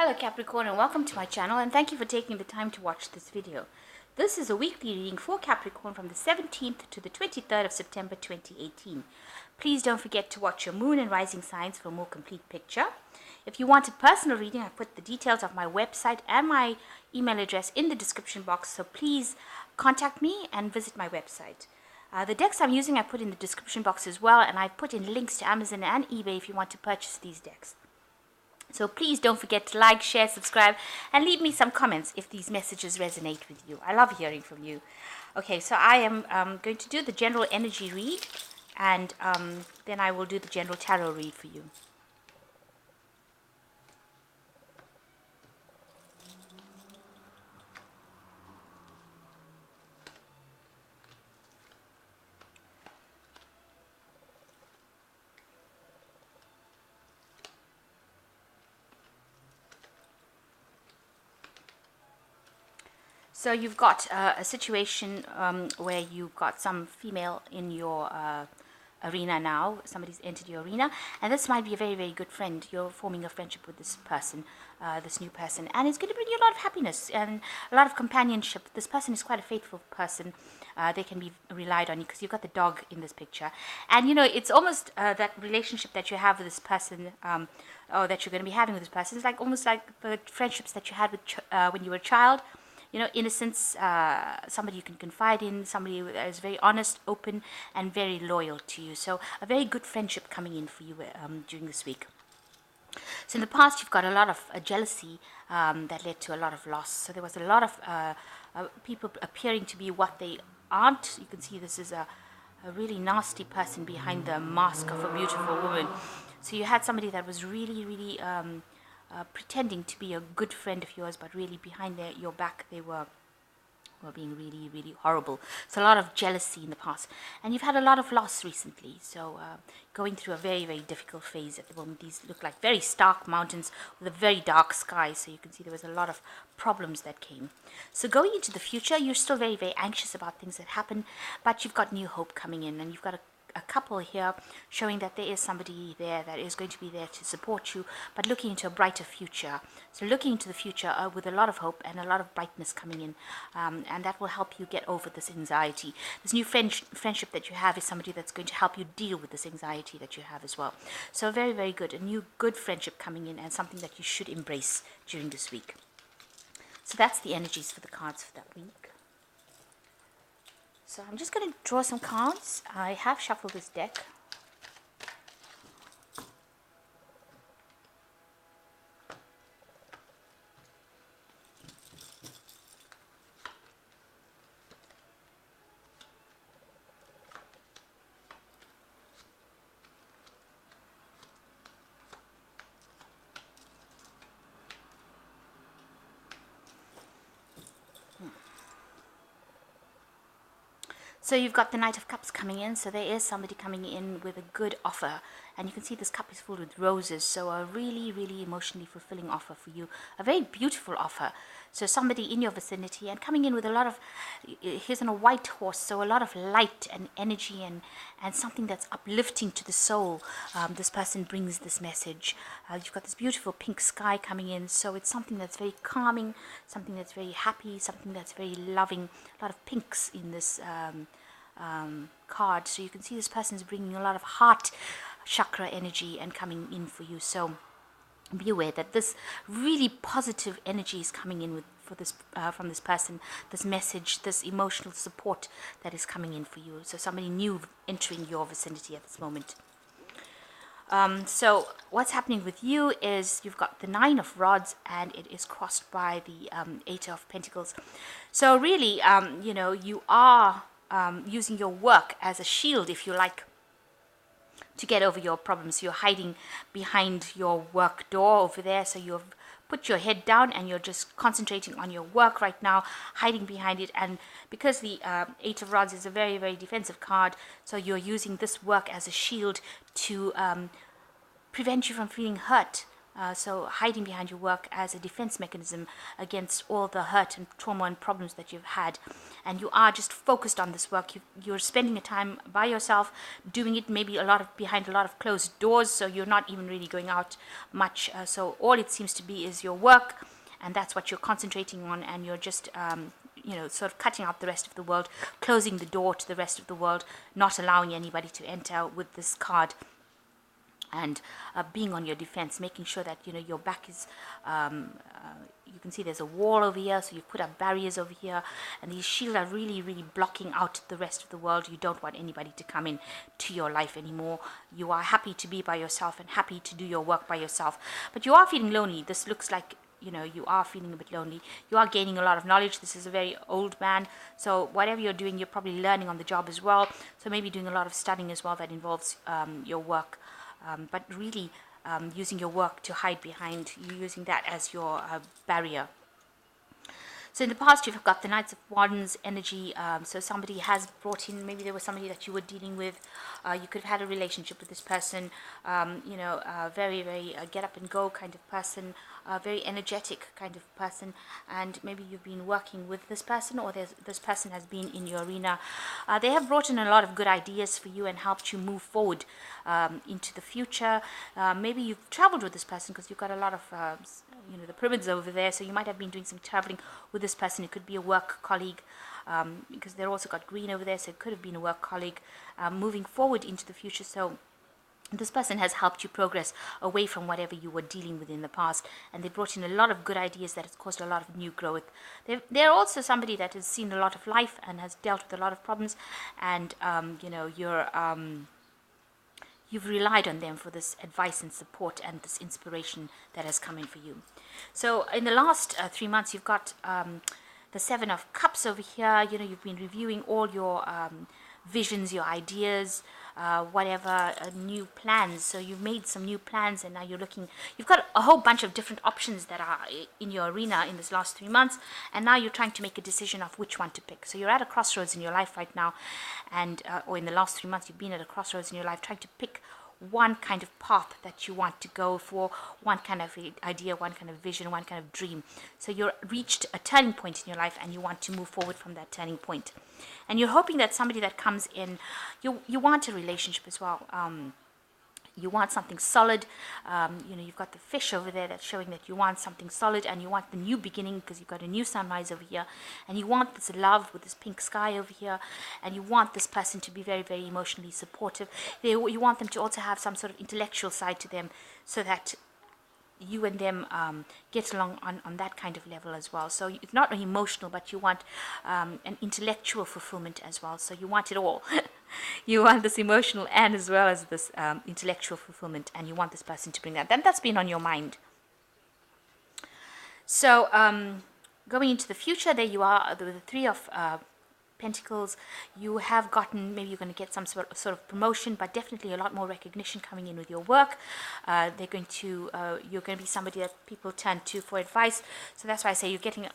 Hello Capricorn, and welcome to my channel, and thank you for taking the time to watch this video. This is a weekly reading for Capricorn from the 17th to the 23rd of September 2018. Please don't forget to watch your moon and rising signs for a more complete picture. If you want a personal reading, I put the details of my website and my email address in the description box, so please contact me and visit my website. The decks I'm using I put in the description box as well, and I put in links to Amazon and eBay if you want to purchase these decks. So please don't forget to like, share, subscribe, and leave me some comments if these messages resonate with you. I love hearing from you. Okay, so I am going to do the general energy read, and then I will do the general tarot read for you. So you've got a situation where you've got some female in your arena now. Somebody's entered your arena, and this might be a very, very good friend. You're forming a friendship with this person, this new person, and it's going to bring you a lot of happiness and a lot of companionship. This person is quite a faithful person. They can be relied on because you've got the dog in this picture, and you know it's almost that relationship that you have with this person, or that you're going to be having with this person. It's like almost like the friendships that you had with when you were a child. You know, innocence, somebody you can confide in, somebody that is very honest, open, and very loyal to you. So a very good friendship coming in for you during this week. So in the past, you've got a lot of jealousy that led to a lot of loss. So there was a lot of people appearing to be what they aren't. You can see this is a really nasty person behind the mask of a beautiful woman. So you had somebody that was really pretending to be a good friend of yours, but really behind your back they were being really horrible. So a lot of jealousy in the past, and you've had a lot of loss recently. So going through a very difficult phase at the moment. These look like very stark mountains with a very dark sky, so you can see there was a lot of problems that came. So going into the future, you're still very anxious about things that happen, but you've got new hope coming in, and you've got a couple here showing that there is somebody there that is going to be there to support you, but looking into a brighter future. So looking into the future with a lot of hope and a lot of brightness coming in, and that will help you get over this anxiety. This new friendship that you have is somebody that's going to help you deal with this anxiety that you have as well. So very good, a new good friendship coming in, and something that you should embrace during this week. So that's the energies for the cards for that week. So I'm just going to draw some cards. I have shuffled this deck. So you've got the Knight of Cups coming in, so there is somebody coming in with a good offer. And you can see this cup is filled with roses, so a really emotionally fulfilling offer for you. A very beautiful offer. So somebody in your vicinity, and coming in with a lot of, he's on a white horse, so a lot of light and energy and something that's uplifting to the soul. This person brings this message. You've got this beautiful pink sky coming in, so it's something that's very calming, something that's very happy, something that's very loving. A lot of pinks in this card. So you can see this person is bringing a lot of heart chakra energy and coming in for you. So be aware that this really positive energy is coming in from this person, this message, this emotional support that is coming in for you. So somebody new entering your vicinity at this moment. So what's happening with you is you've got the Nine of Rods, and it is crossed by the Eight of Pentacles. So really, you know, you are using your work as a shield, if you like, to get over your problems. You're hiding behind your work door over there, so you've put your head down and you're just concentrating on your work right now, hiding behind it. And because the Eight of Rods is a very defensive card, so you're using this work as a shield to prevent you from feeling hurt So hiding behind your work as a defense mechanism against all the hurt and trauma and problems that you've had. And you are just focused on this work. You're spending your time by yourself, doing it maybe behind a lot of closed doors, so you're not even really going out much. So all it seems to be is your work, and that's what you're concentrating on, and you're just sort of cutting out the rest of the world, closing the door to the rest of the world, not allowing anybody to enter with this card, and being on your defense, making sure that your back is you can see there's a wall over here, so you've put up barriers over here, and these shields are really, really blocking out the rest of the world. You don't want anybody to come in to your life anymore. You are happy to be by yourself and happy to do your work by yourself, but you are feeling lonely. This looks like you are feeling a bit lonely. You are gaining a lot of knowledge. This is a very old man, so whatever you're doing, you're probably learning on the job as well, so maybe doing a lot of studying as well that involves your work. But really using your work to hide behind, you using that as your barrier. So in the past, you've got the Knights of Wands energy. So somebody has brought in, maybe there was somebody that you were dealing with. You could have had a relationship with this person, very, very get up and go kind of person, very energetic kind of person. And maybe you've been working with this person, or this person has been in your arena. They have brought in a lot of good ideas for you and helped you move forward into the future. Maybe you've traveled with this person because you've got a lot of the pyramids over there, so you might have been doing some traveling with this person. It could be a work colleague, because they're also got green over there, so it could have been a work colleague moving forward into the future. So this person has helped you progress away from whatever you were dealing with in the past, and they brought in a lot of good ideas that has caused a lot of new growth. They're also somebody that has seen a lot of life and has dealt with a lot of problems, and you've relied on them for this advice and support and this inspiration that has come in for you. So in the last 3 months, you've got the Seven of Cups over here. You've been reviewing all your visions, your ideas, whatever new plans. So you've made some new plans, and now you've got a whole bunch of different options that are in your arena in this last 3 months, and now you're trying to make a decision of which one to pick. So you're at a crossroads in your life right now, and or in the last 3 months, you've been at a crossroads in your life trying to pick one kind of path that you want to go for, one kind of idea, one kind of vision, one kind of dream. So you've reached a turning point in your life, and you want to move forward from that turning point. And you're hoping that somebody that comes in, you want a relationship as well. You want something solid. You've got the fish over there that's showing that you want something solid, and you want the new beginning because you've got a new sunrise over here, and you want this love with this pink sky over here, and you want this person to be very, very emotionally supportive. You want them to also have some sort of intellectual side to them, so that you and them get along on that kind of level as well. So it's not emotional, but you want an intellectual fulfillment as well. So you want it all. You want this emotional and as well as this intellectual fulfillment, and you want this person to bring that. Then that's been on your mind. So going into the future, there you are, the Three of Pentacles. You have gotten, maybe you're going to get some sort of promotion, but definitely a lot more recognition coming in with your work. You're going to be somebody that people turn to for advice. So that's why I say you're getting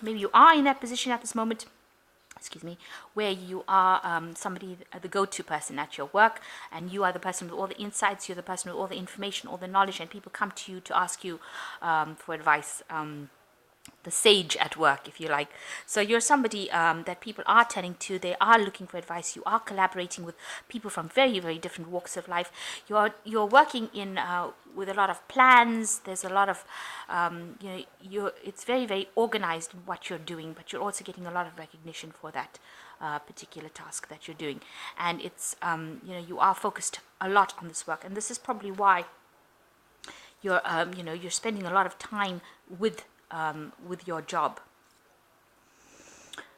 maybe you are in that position at this moment, where you are somebody, the go-to person at your work, and you are the person with all the insights, you're the person with all the information, all the knowledge, and people come to you to ask you for advice. The sage at work, if you like. So you're somebody that people are turning to. They are looking for advice. You are collaborating with people from very, very different walks of life. You're working in with a lot of plans. There's a lot of it's very, very organized in what you're doing, but you're also getting a lot of recognition for that particular task that you're doing. And it's you are focused a lot on this work, and this is probably why you're you're spending a lot of time with your job.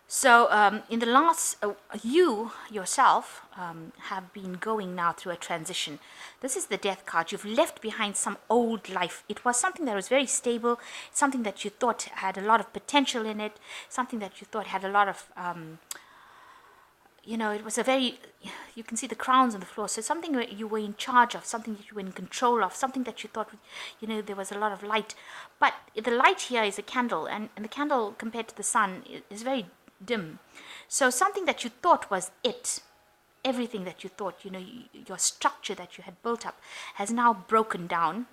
So in the last, you yourself have been going now through a transition. This is the Death card. You've left behind some old life. It was something that was very stable, something that you thought had a lot of potential in it, something that you thought had a lot of it was a very, you can see the crowns on the floor. So something that you were in charge of, something that you were in control of, something that you thought, there was a lot of light. But the light here is a candle, and the candle compared to the sun is very dim. So something that you thought was it, everything that you thought, your structure that you had built up has now broken down.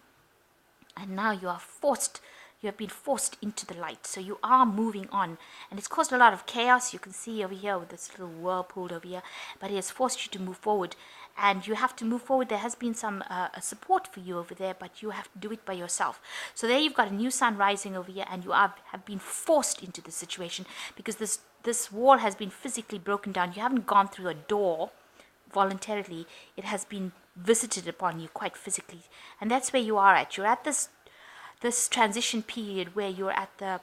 and now you have been forced into the light. So you are moving on, and it's caused a lot of chaos. You can see over here with this little whirlpool over here, but it has forced you to move forward, and you have to move forward. There has been some support for you over there, but you have to do it by yourself. So there you've got a new sun rising over here, and you have been forced into this situation because this wall has been physically broken down. You haven't gone through a door voluntarily. It has been visited upon you quite physically, and that's where you are at. You're at this transition period where you're at the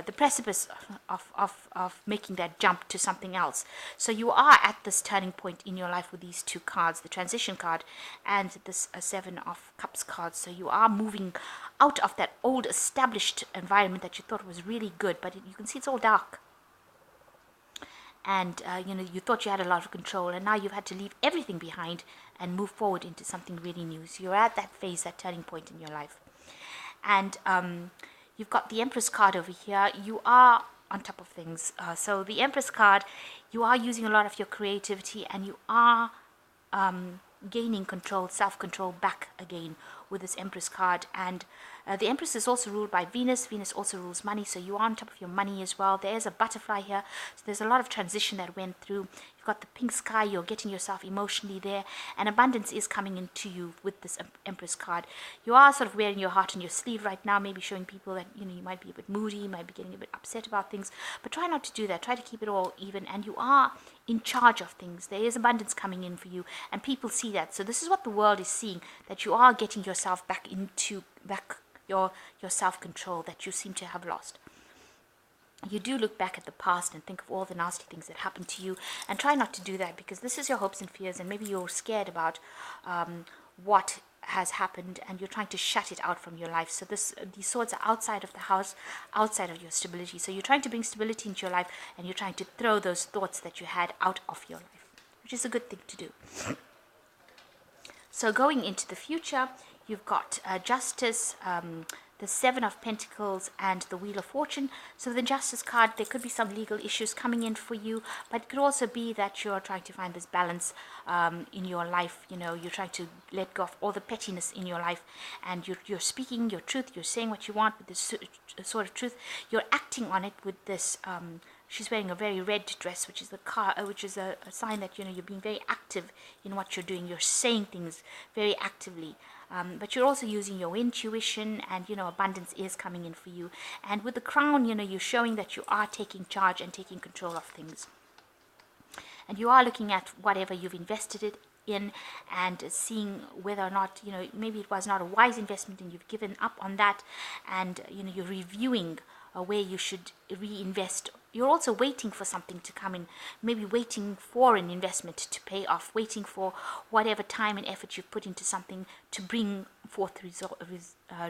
the precipice of making that jump to something else. So you are at this turning point in your life with these two cards, the transition card and this Seven of Cups card. So you are moving out of that old established environment that you thought was really good, but you can see it's all dark. And you thought you had a lot of control, and now you've had to leave everything behind and move forward into something really new. So you're at that phase, that turning point in your life. And you've got the Empress card over here. You are on top of things. So the Empress card, you are using a lot of your creativity, and you are gaining control, self-control back again with this Empress card. And the Empress is also ruled by Venus. Venus also rules money, so you are on top of your money as well. There's a butterfly here, so there's a lot of transition that went through. You've got the pink sky, you're getting yourself emotionally there, and abundance is coming into you with this Empress card. You are sort of wearing your heart on your sleeve right now, maybe showing people that you might be a bit moody, you might be getting a bit upset about things, but try not to do that. Try to keep it all even, and you are in charge of things. There is abundance coming in for you, and people see that. So this is what the world is seeing, that you are getting yourself back your self-control that you seem to have lost. You do look back at the past and think of all the nasty things that happened to you, and try not to do that, because this is your hopes and fears, and maybe you're scared about what has happened, and you're trying to shut it out from your life. So these swords are outside of the house, outside of your stability. So you're trying to bring stability into your life, and you're trying to throw those thoughts that you had out of your life, which is a good thing to do. So going into the future, you've got Justice, the Seven of Pentacles, and the Wheel of Fortune. So the Justice card, there could be some legal issues coming in for you, but it could also be that you're trying to find this balance in your life. You're trying to let go of all the pettiness in your life, and you're speaking your truth. You're saying what you want with this sort of truth. You're acting on it with this. She's wearing a very red dress, which is a sign that you're being very active in what you're doing. You're saying things very actively. But you're also using your intuition, and abundance is coming in for you. And with the Crown, you're showing that you are taking charge and taking control of things. And you are looking at whatever you've invested it in and seeing whether or not maybe it was not a wise investment and you've given up on that, and you're reviewing where you should reinvest. You're also waiting for something to come in, maybe waiting for an investment to pay off, waiting for whatever time and effort you've put into something to bring forth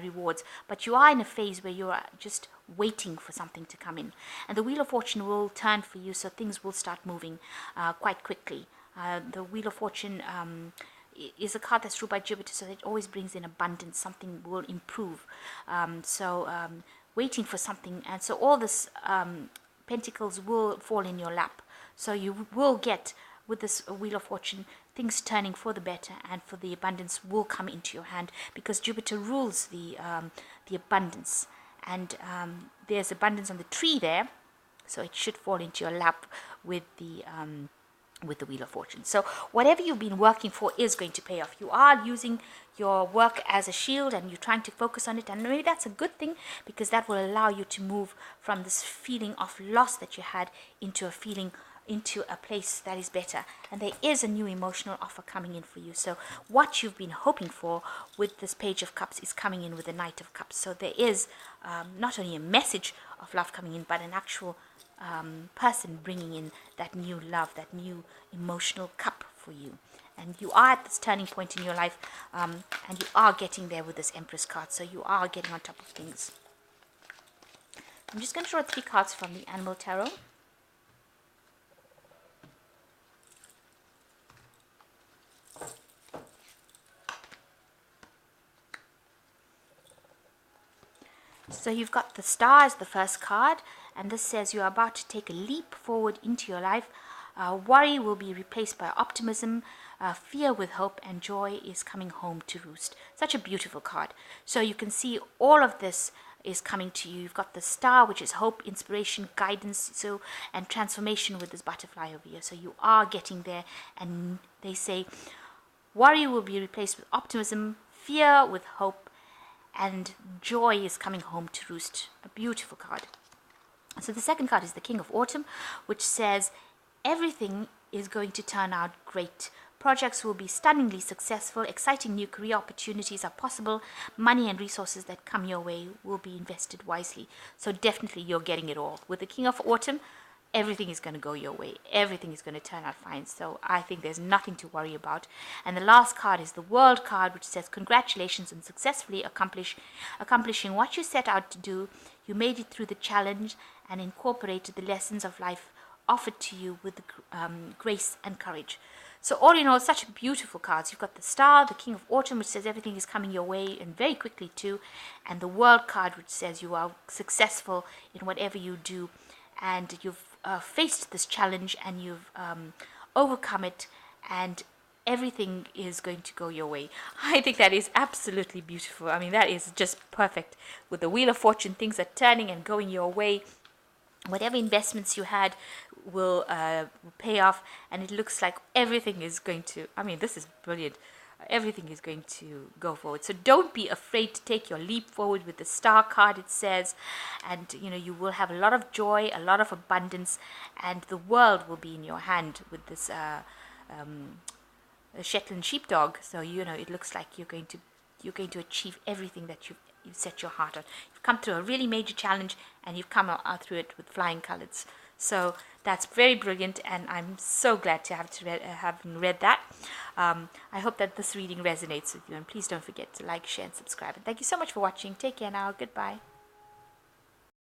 rewards. But you are in a phase where you are just waiting for something to come in. And the Wheel of Fortune will turn for you, so things will start moving quite quickly. The Wheel of Fortune is a card that's ruled by Jupiter, so it always brings in abundance. Something will improve. Waiting for something, and so all this pentacles will fall in your lap. So you will get, with this Wheel of Fortune, things turning for the better, and for the abundance will come into your hand, because Jupiter rules the abundance, and there's abundance on the tree there, so it should fall into your lap with the Wheel of Fortune. So whatever you've been working for is going to pay off. You are using your work as a shield, and you're trying to focus on it, and maybe that's a good thing, because that will allow you to move from this feeling of loss that you had into a place that is better. And there is a new emotional offer coming in for you. So what you've been hoping for with this Page of Cups is coming in with the Knight of Cups. So there is not only a message of love coming in, but an actual person bringing in that new love, that new emotional cup for you. And you are at this turning point in your life, and you are getting there with this Empress card. So you are getting on top of things. I'm just going to draw 3 cards from the Animal Tarot. So you've got the Star as the first card, and this says you are about to take a leap forward into your life. Worry will be replaced by optimism. fear with hope, and joy is coming home to roost. Such a beautiful card. So you can see all of this is coming to you. You've got the star, which is hope, inspiration, guidance, and transformation with this butterfly over here. So you are getting there, and they say worry will be replaced with optimism, fear with hope, and joy is coming home to roost. A beautiful card. So the second card is the King of Autumn, which says everything is going to turn out great. Projects will be stunningly successful. Exciting new career opportunities are possible. Money and resources that come your way will be invested wisely. So definitely you're getting it all. With the King of Autumn, everything is going to go your way. Everything is going to turn out fine. So I think there's nothing to worry about. And the last card is the World card, which says congratulations on successfully accomplishing what you set out to do. You made it through the challenge and incorporated the lessons of life offered to you with grace and courage. So all in all, such beautiful cards. You've got the Star, the King of Autumn, which says everything is coming your way and very quickly too, and the World card, which says you are successful in whatever you do, and you've faced this challenge and you've overcome it, and everything is going to go your way. I think that is absolutely beautiful. I mean, that is just perfect. With the Wheel of Fortune, things are turning and going your way. Whatever investments you had will pay off, and it looks like everything is going to, I mean, this is brilliant. Everything is going to go forward. So don't be afraid to take your leap forward with the Star card, it says. And, you will have a lot of joy, a lot of abundance, and the world will be in your hand with this Shetland sheepdog. So, it looks like you're going to achieve everything that you've set your heart on. You've come through a really major challenge, and you've come out through it with flying colors. So that's very brilliant, and I'm so glad to have read that. I hope that this reading resonates with you, and please don't forget to like, share, and subscribe. And thank you so much for watching. Take care now. Goodbye.